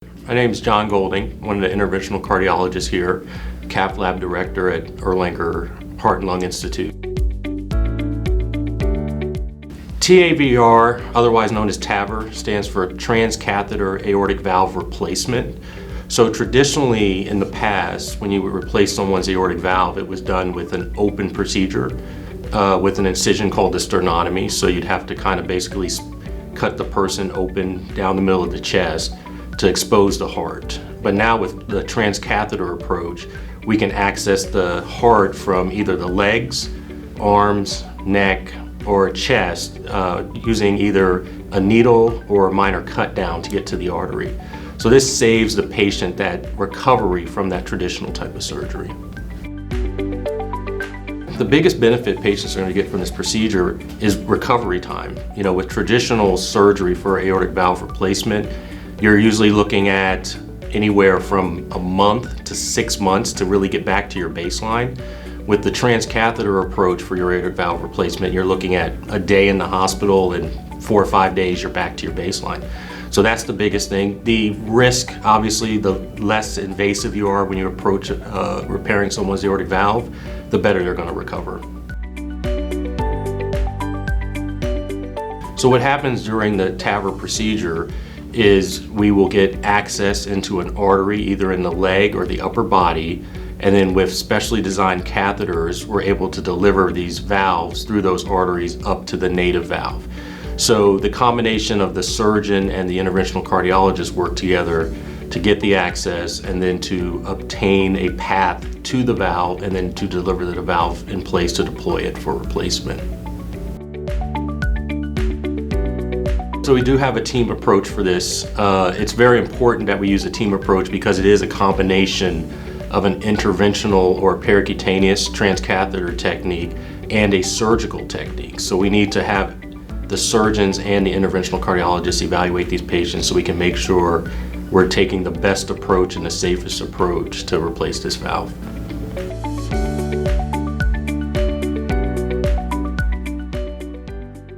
My name is John Golding, one of the interventional cardiologists here, cath lab director at Erlanger Heart and Lung Institute. TAVR, otherwise known as TAVR, stands for transcatheter aortic valve replacement. So traditionally in the past, when you would replace someone's aortic valve, it was done with an open procedure with an incision called the sternotomy. So you'd have to kind of basically cut the person open down the middle of the chest to expose the heart. But now with the transcatheter approach, we can access the heart from either the legs, arms, neck, or chest using either a needle or a minor cut down to get to the artery. So this saves the patient that recovery from that traditional type of surgery. The biggest benefit patients are going to get from this procedure is recovery time. You know, with traditional surgery for aortic valve replacement, you're usually looking at anywhere from a month to 6 months to really get back to your baseline. With the transcatheter approach for your aortic valve replacement, you're looking at a day in the hospital and 4 or 5 days you're back to your baseline. So that's the biggest thing. The risk, obviously, the less invasive you are when you approach repairing someone's aortic valve, the better they're going to recover. So what happens during the TAVR procedure is we will get access into an artery either in the leg or the upper body, and then with specially designed catheters, we're able to deliver these valves through those arteries up to the native valve. So the combination of the surgeon and the interventional cardiologist work together to get the access and then to obtain a path to the valve and then to deliver the valve in place to deploy it for replacement. So we do have a team approach for this. It's very important that we use a team approach because it is a combination of an interventional or percutaneous transcatheter technique and a surgical technique. So we need to have the surgeons and the interventional cardiologists evaluate these patients so we can make sure we're taking the best approach and the safest approach to replace this valve.